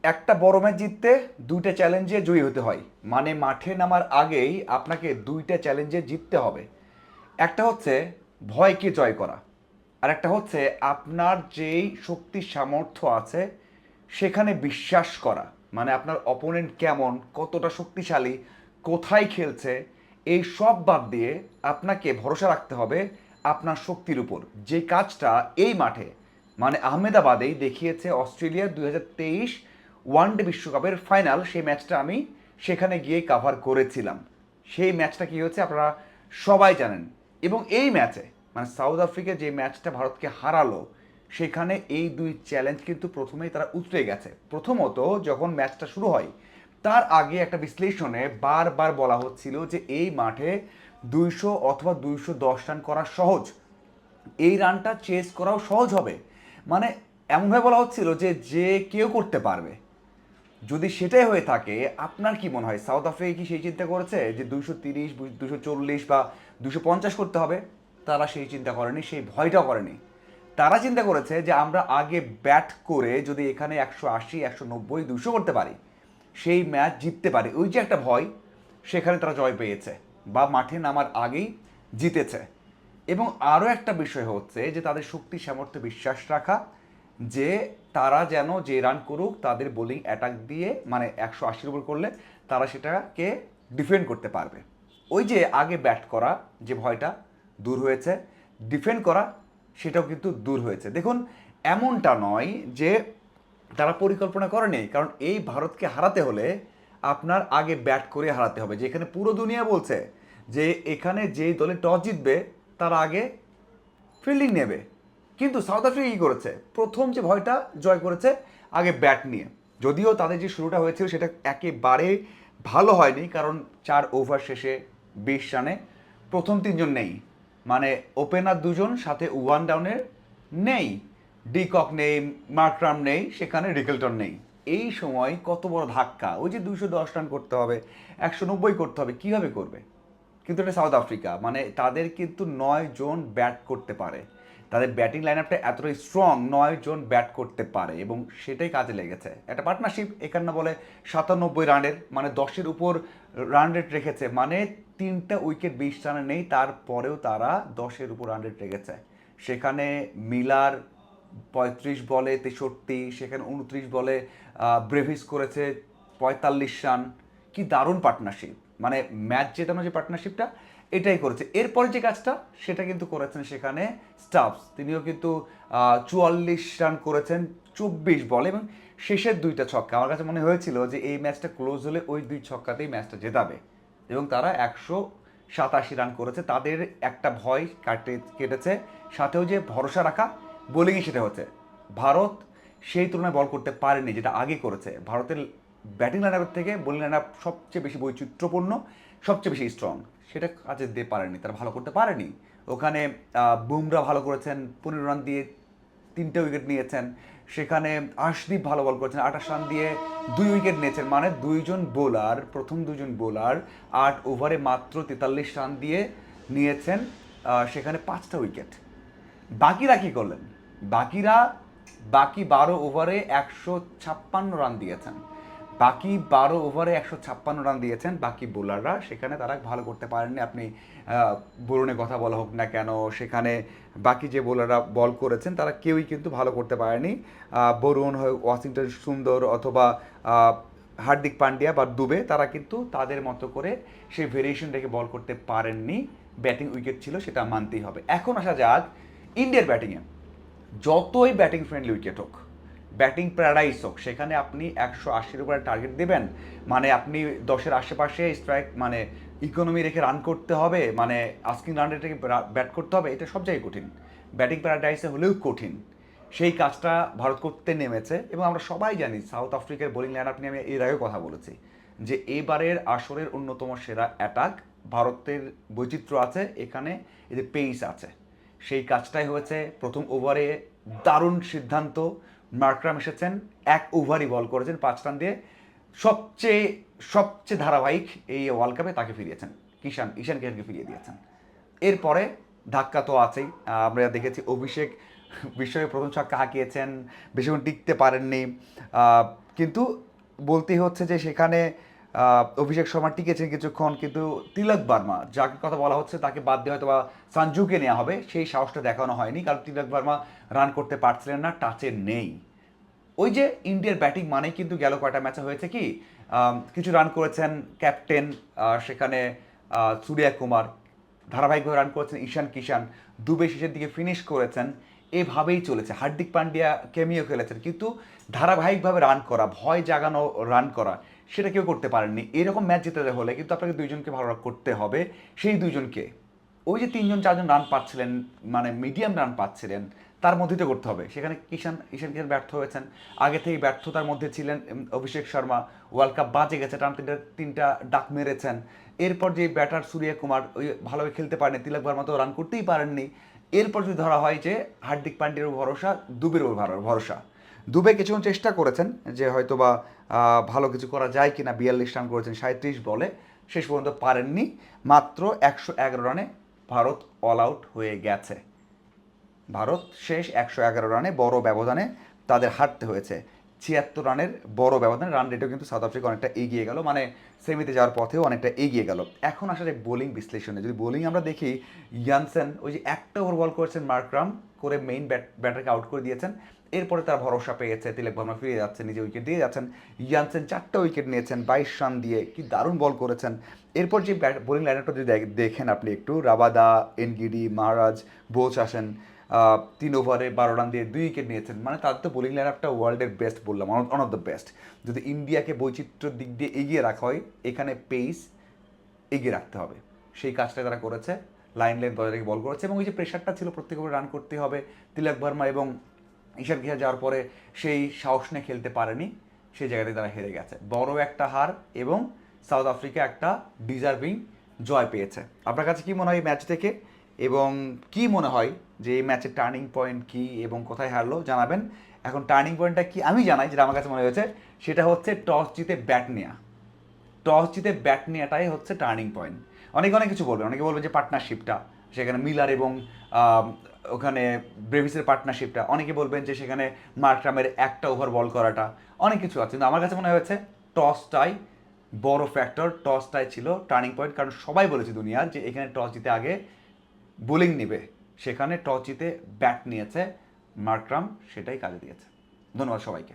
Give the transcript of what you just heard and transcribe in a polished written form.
একটা বড় ম্যাচ জিততে দুইটা চ্যালেঞ্জে জয়ী হতে হয়। মানে মাঠে নামার আগেই আপনাকে দুইটা চ্যালেঞ্জে জিততে হবে। একটা হচ্ছে ভয়কে জয় করা, আর একটা হচ্ছে আপনার যেই শক্তি সামর্থ্য আছে সেখানে বিশ্বাস করা। মানে আপনার অপোনেন্ট কেমন, কতটা শক্তিশালী, কোথায় খেলছে, এই সব বাদ দিয়ে আপনাকে ভরসা রাখতে হবে আপনার শক্তির উপর। যে কাজটা এই মাঠে মানে আহমেদাবাদেই দেখিয়েছে অস্ট্রেলিয়া 2023 ওয়ানডে বিশ্বকাপের ফাইনাল। সেই ম্যাচটা আমি সেখানে গিয়ে কাভার করেছিলাম। সেই ম্যাচটা কী হয়েছে আপনারা সবাই জানেন। এবং এই ম্যাচে মানে সাউথ আফ্রিকা যে ম্যাচটা ভারতকে হারালো, সেখানে এই দুই চ্যালেঞ্জ কিন্তু প্রথমেই তারা উতরে গেছে। প্রথমত যখন ম্যাচটা শুরু হয় তার আগে একটা বিশ্লেষণে বারবার বলা হচ্ছিল যে এই মাঠে 200 অথবা 210 রান করা সহজ, এই রানটা চেস করাও সহজ হবে। মানে এমনভাবে বলা হচ্ছিল যে যে কেউ করতে পারবে। যদি সেটাই হয়ে থাকে, আপনার কি মনে হয় সাউথ আফ্রিকা কি সেই চিন্তা করেছে যে 230, 240 বা 250 করতে হবে? তারা সেই চিন্তা করেনি, সেই ভয়টাও করেনি। তারা চিন্তা করেছে যে আমরা আগে ব্যাট করে যদি এখানে 180, 190, 200 করতে পারি, সেই ম্যাচ জিততে পারি। ওই যে একটা ভয়, সেখানে তারা জয় পেয়েছে বা মাঠে নামার আগেই জিতেছে। এবং আরও একটা বিষয় হচ্ছে যে তাদের শক্তি সামর্থ্যে বিশ্বাস রাখা, যে তারা যেন যে রান করুক তাদের বোলিং অ্যাটাক দিয়ে মানে 180-র উপর করলে তারা সেটাকে ডিফেন্ড করতে পারবে। ওই যে আগে ব্যাট করা যে ভয়টা দূর হয়েছে, ডিফেন্ড করা সেটাও কিন্তু দূর হয়েছে। দেখুন, এমনটা নয় যে তারা পরিকল্পনা করেনি, কারণ এই ভারতকে হারাতে হলে আপনার আগে ব্যাট করে হারাতে হবে। যেখানে পুরো দুনিয়া বলছে যে এখানে যেই দলে টস জিতবে তারা আগে ফিল্ডিং নেবে, কিন্তু সাউথ আফ্রিকা কী করেছে, প্রথম যে ভয়টা জয় করেছে আগে ব্যাট নিয়ে। যদিও তাদের যে শুরুটা হয়েছিল সেটা একেবারে ভালো হয়নি, কারণ 4 ওভার শেষে 20 রানে প্রথম তিনজন নেই। মানে ওপেনার দুজন, সাথে ওয়ান ডাউনের নেই, ডিকক নেই, মার্করাম নেই, সেখানে রিকেলটন নেই। এই সময় কত বড় ধাক্কা! ওই যে 210 রান করতে হবে, 190 করতে হবে, কীভাবে করবে? কিন্তু এটা সাউথ আফ্রিকা, মানে তাদের কিন্তু 9 জন ব্যাট করতে পারে। তাদের ব্যাটিং লাইন আপটা এতটাই স্ট্রং, 9 জন ব্যাট করতে পারে এবং সেটাই কাজে লেগেছে। একটা পার্টনারশিপ 51 বলে 97 রানের, মানে 10-এর উপর রান রেট রেখেছে। মানে 3টা উইকেট 20 রানে নেই, তারপরেও তারা 10-এর উপর রান রেট রেখেছে। সেখানে মিলার 35 বলে 63, সেখানে 29 বলে ব্রেভিস করেছে 45 রান। কি দারুণ পার্টনারশিপ! মানে ম্যাচ জেতানো যে পার্টনারশিপটা, এটাই করেছে। এরপরে যে কাজটা সেটা কিন্তু করেছেন সেখানে স্টাফস। তিনিও কিন্তু 44 রান করেছেন 24 বলে, এবং শেষের দুইটা ছক্কা আমার কাছে মনে হয়েছিল যে এই ম্যাচটা ক্লোজ হলে ওই দুই ছক্কাতেই ম্যাচটা জেতাবে। এবং তারা 187 রান করেছে। তাদের একটা ভয় কেটেছে, সাথেও যে ভরসা রাখা বোলিংয়ে সেটা হচ্ছে। ভারত সেই তুলনায় বল করতে পারেনি যেটা আগে করেছে। ভারতের ব্যাটিং লাইন আপের থেকে বোলিং লাইন আপ সবচেয়ে বেশি বৈচিত্র্যপূর্ণ, সবচেয়ে বেশি স্ট্রং। সেটা কাজে দিতে পারেনি, তারা ভালো করতে পারেনি। ওখানে বুমরা ভালো করেছেন, 15 রান দিয়ে 3টে উইকেট নিয়েছেন। সেখানে আশদীপ ভালো বল করেছেন, 28 রান দিয়ে 2 উইকেট নিয়েছেন। মানে প্রথম দুইজন বোলার 8 ওভারে মাত্র 43 রান দিয়ে নিয়েছেন সেখানে 5টা উইকেট। বাকিরা কী করলেন? বাকিরা বাকি 12 ওভারে 156 রান দিয়েছেন। বাকি বোলাররা, সেখানে তারা ভালো করতে পারেননি। আপনি বরুণের কথা বলা হোক না কেন, সেখানে বাকি যে বোলাররা বল করেছেন তারা কেউই কিন্তু ভালো করতে পারেনি। বরুণ হয়, ওয়াশিংটন সুন্দর অথবা হার্দিক পান্ডিয়া বা দুবে, তারা কিন্তু তাদের মতো করে সেই ভেরিয়েশন রেখে বল করতে পারেননি। ব্যাটিং উইকেট ছিল, সেটা মানতেই হবে। এখন আসা যাক ইন্ডিয়ার ব্যাটিংয়ে। যতই ব্যাটিং ফ্রেন্ডলি উইকেট হোক, ব্যাটিং প্যারাডাইস হোক, সেখানে আপনি 180-র উপরে টার্গেট দেবেন। মানে আপনি 10-এর আশেপাশে স্ট্রাইক মানে ইকোনমি রেখে রান করতে হবে, মানে আস্কিং রান রেটে ব্যাট করতে হবে, এটা সব জায়গায় কঠিন। ব্যাটিং প্যারাডাইসে হলেও কঠিন। সেই কাজটা ভারত করতে নেমেছে। এবং আমরা সবাই জানি সাউথ আফ্রিকার বোলিং লাইন আপ নিয়ে আমি এর আগেও কথা বলেছি যে এবারের আসরের অন্যতম সেরা অ্যাটাক ভারতের। বৈচিত্র্য আছে এখানে, এই যে পেইস আছে, সেই কাজটাই হয়েছে। প্রথম ওভারে দারুণ সিদ্ধান্ত, মার্করাম এসেছেন, 1 ওভারই বল করেছেন 5 রান দিয়ে। সবচেয়ে সবচেয়ে ধারাবাহিক এই ওয়ার্ল্ড কাপে তাকে ফিরিয়েছেন, ঈশান কিষানকে ফিরিয়ে দিয়েছেন। এরপরে ধাক্কা তো আছেই। আমরা দেখেছি অভিষেক বিশ্বকাপে প্রথম ছক্কা হাঁকিয়েছেন, বেশিক্ষণ টিকতে পারেননি, কিন্তু বলতেই হচ্ছে যে সেখানে অভিষেক শর্মা টিকেছেন কিছুক্ষণ, কিন্তু তিলক বার্মা যাকে কথা বলা হচ্ছে তাকে বাদ দিয়ে হয়তো বা সঞ্জুকে নেওয়া হবে, সেই সাহসটা দেখানো হয়নি, কারণ তিলক বার্মা রান করতে পারছিলেন না, টাচে নেই। ওই যে ইন্ডিয়ার ব্যাটিং মানেই কিন্তু গেল কয়টা ম্যাচে হয়েছে কি, কিছু রান করেছেন ক্যাপ্টেন, সেখানে সূর্যা কুমার, ধারাবাহিকভাবে রান করেছেন ঈশান কিষান, দুবে শেষের দিকে ফিনিশ করেছেন, এভাবেই চলেছে। হার্দিক পান্ডিয়া কেমিও খেলেছেন, কিন্তু ধারাবাহিকভাবে রান করা, ভয় জাগানো রান করা, সেটা কেউ করতে পারেননি। এরকম ম্যাচ জিততে হলে কিন্তু আপনাকে দুইজনকে ভালো করতে হবে। সেই দুইজনকে, ওই যে তিনজন চারজন রান পাচ্ছিলেন, মানে মিডিয়াম রান পাচ্ছিলেন, তার মধ্যেই তো করতে হবে। সেখানে ঈশান কিষান ব্যর্থ হয়েছেন, আগে থেকেই ব্যর্থতার মধ্যে ছিলেন। অভিষেক শর্মা ওয়ার্ল্ড কাপ বাজে গেছে, টান তিনটা ডাক মেরেছেন। এরপর যে ব্যাটার সূর্য কুমার ওই ভালোভাবে খেলতে পারেনি, তিলক ভার্মা তো রান করতেই পারেননি। এরপর যদি ধরা হয় যে হার্দিক পান্ডিয়ার ভরসা, দুবের ভরসা, দুবে কিছুক্ষণ চেষ্টা করেছেন যে হয়তো বা ভালো কিছু করা যায় কিনা, 42 রান করেছেন 37 বলে, শেষ পর্যন্ত পারেননি। মাত্র 111 রানে ভারত অল আউট হয়ে গেছে। ভারত শেষ 111 রানে বড় ব্যবধানে তাদের হারতে হয়েছে। 76 রানের বড় ব্যবধানে, রান রেটেও কিন্তু সাউথ আফ্রিকা অনেকটা এগিয়ে গেল, মানে সেমিতে যাওয়ার পথেও অনেকটা এগিয়ে গেল। এখন আসলে বোলিং বিশ্লেষণে যদি বোলিং আমরা দেখি, ইয়ানসেন ওই যে একটা ওভার বল করেছেন মার্করাম করে, মেইন ব্যাটারকে আউট করে দিয়েছেন। এরপরে তার ভরসা পেয়েছে, তিলক ভার্মা ফিরে যাচ্ছেন, নিজে উইকেট দিয়ে যাচ্ছেন। ইয়ানসেন 4টা উইকেট নিয়েছেন 22 রান দিয়ে, কি দারুণ বল করেছেন। এরপর যে বোলিং লাইনআপটা যদি দেখেন আপনি একটু, রাবাদা, এনগিডি, মহারাজ, বোচ আসেন, 3 ওভারে 12 রান দিয়ে 2 উইকেট নিয়েছেন। মানে তাদের তো বোলিং লাইন আপটা ওয়ার্ল্ডের বেস্ট বললাম, ওয়ান অফ দ্য বেস্ট। যদি ইন্ডিয়াকে বৈচিত্র্যের দিক দিয়ে এগিয়ে রাখা হয়, এখানে পেস এগিয়ে রাখতে হবে, সেই কাজটা তারা করেছে। লাইন বজায় রেখে বল করেছে, এবং ওই যে প্রেশারটা ছিল প্রত্যেক ওভারে রান করতে হবে, তিলক ভার্মা এবং ঈশান কিষান যাওয়ার পরে সেই সাহস নিয়ে খেলতে পারেনি, সেই জায়গাতে তারা হেরে গেছে। বড় একটা হার, এবং সাউথ আফ্রিকা একটা ডিজার্ভিং জয় পেয়েছে। আপনার কাছে কি মনে হয় এই ম্যাচ থেকে, এবং কি মনে হয় যে এই ম্যাচের টার্নিং পয়েন্ট কি এবং কোথায় হারলো জানাবেন। এখন টার্নিং পয়েন্টটা কি আমি জানাই, যেটা আমার কাছে মনে হয়েছে, সেটা হচ্ছে টস জিতে ব্যাট নেওয়া। টস জিতে ব্যাট নেওয়াটাই হচ্ছে টার্নিং পয়েন্ট। অনেকে অনেক কিছু বলবেন, অনেকে বলবেন যে পার্টনারশিপটা, সেখানে মিলার এবং ওখানে ব্রেভিসের পার্টনারশিপটা, অনেকে বলবেন যে সেখানে মার্করামের একটা ওভার বল করাটা, অনেক কিছু আছে, কিন্তু আমার কাছে মনে হয়েছে টসটাই বড় ফ্যাক্টর, টসটাই ছিল টার্নিং পয়েন্ট। কারণ সবাই বলেছে দুনিয়ার যে এখানে টস জিতে আগে বোলিং নেবে, সেখানে টস জিতে ব্যাট নিয়েছে মার্করাম, সেটাই কাজে দিয়েছে। ধন্যবাদ সবাইকে।